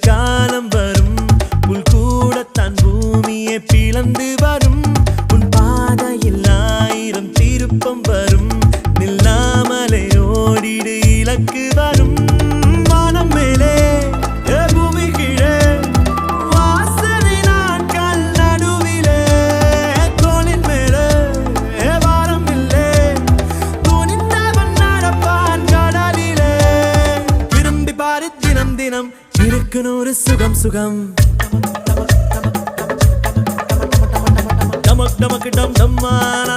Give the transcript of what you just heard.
காலம் வரும் புல் கூடத்தான் பூமியை பிளந்து வரும் உன் பாதையில் 1000 திருப்பம் வரும் நில்லாமலே ஓடிடு இலக்கு வரும் வானம் மேலே பூமி கீழே வாசனை நாட்கள் நடுவிலே தோளின் மேலே வாரம் இல்லை துணிந்தவன் நடப்பான் கடலிலே விரும்பி பாரு தினம் தினம் இருக்கு நூறு சுகம் சுகம் டமக் டமக் டம் டம்மானா